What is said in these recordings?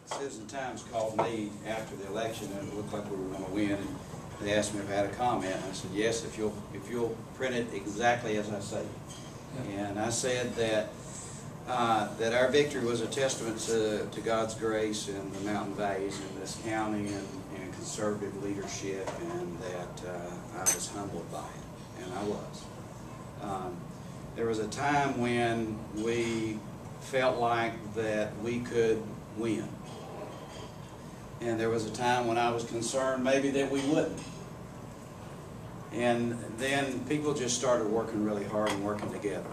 Citizen Times called me after the election, and it looked like we were going to win, and they asked me if I had a comment, and I said yes, if you'll print it exactly as I say. Yeah. And I said that that our victory was a testament to God's grace and the mountain valleys in this county and conservative leadership, and that I was humbled by it, and I was. There was a time when we felt like that we could win. And there was a time when I was concerned maybe that we wouldn't. And then people just started working really hard and working together.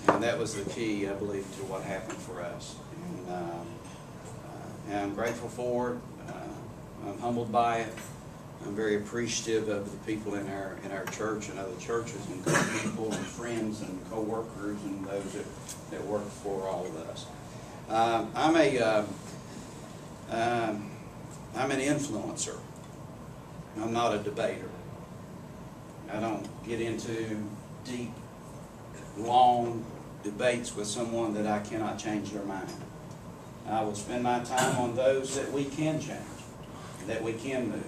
And that was the key, I believe, to what happened for us. And I'm grateful for it. I'm humbled by it. I'm very appreciative of the people in our church and other churches and good people and friends and co-workers and those that work for all of us. I'm an influencer. I'm not a debater. I don't get into deep, long debates with someone that I cannot change their mind. I will spend my time on those that we can change, that we can move.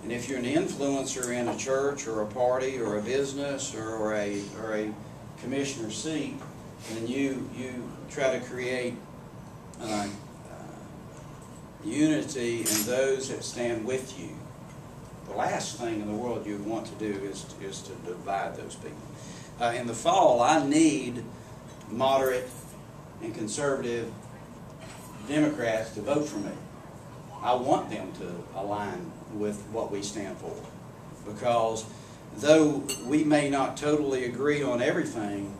And if you're an influencer in a church or a party or a business or a commissioner seat, then you try to create unity in those that stand with you. The last thing in the world you want to do is to divide those people. In the fall, I need moderate and conservative Democrats to vote for me. I want them to align with what we stand for, because though we may not totally agree on everything,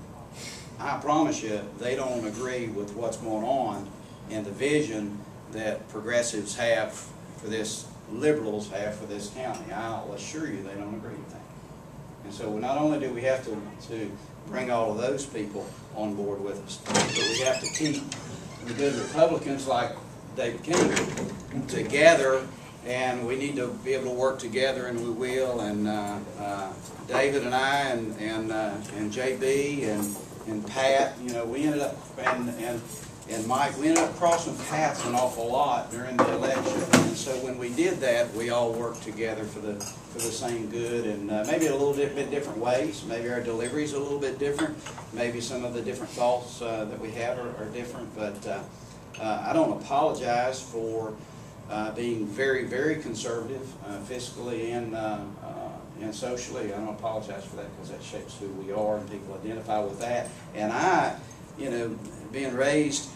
I promise you they don't agree with what's going on and the vision that progressives have for this, liberals have for this county. I'll assure you they don't agree with that. And so not only do we have to bring all of those people on board with us, but we have to keep the good Republicans like David King together, and we need to be able to work together, and we will. And David and I and JB and Pat, you know, we ended up and Mike, we ended up crossing paths an awful lot during the election. And so when we did that, we all worked together for the same good, and maybe a little bit different ways. Maybe our delivery is a little bit different. Maybe some of the different thoughts that we have are different. But I don't apologize for being very, very conservative fiscally and socially. I don't apologize for that, because that shapes who we are, and people identify with that. And I, you know, being raised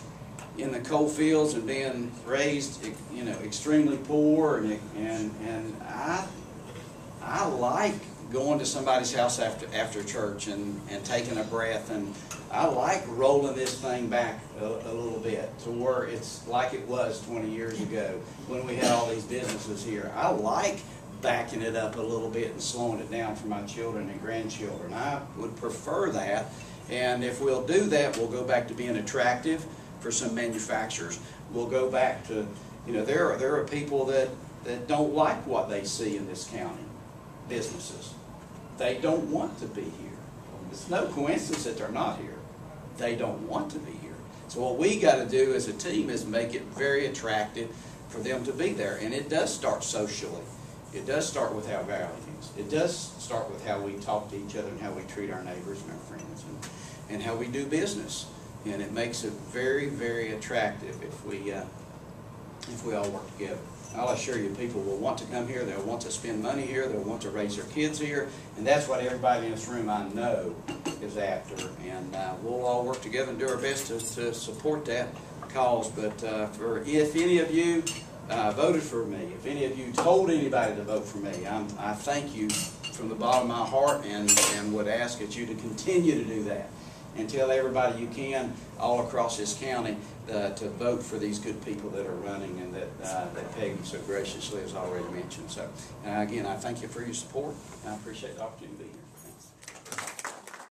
in the coal fields and being raised, you know, extremely poor, and I like going to somebody's house after church and taking a breath, and I like rolling this thing back a little bit to where it's like it was 20 years ago when we had all these businesses here. I like backing it up a little bit and slowing it down for my children and grandchildren. I would prefer that, and if we'll do that, we'll go back to being attractive for some manufacturers. We'll go back to, you know, there are people that don't like what they see in this county, businesses. They don't want to be here. It's no coincidence that they're not here. They don't want to be here. So what we got to do as a team is make it very attractive for them to be there. And it does start socially. It does start with our values. It does start with how we talk to each other and how we treat our neighbors and our friends and how we do business. And it makes it very, very attractive if we all work together. I'll assure you, people will want to come here. They'll want to spend money here. They'll want to raise their kids here. And that's what everybody in this room, I know, is after. And we'll all work together and do our best to support that cause. But if any of you voted for me, if any of you told anybody to vote for me, I thank you from the bottom of my heart, and would ask that you to continue to do that. And tell everybody you can all across this county to vote for these good people that are running, and that Peggy so graciously has already mentioned. So again, I thank you for your support. I appreciate the opportunity to be here.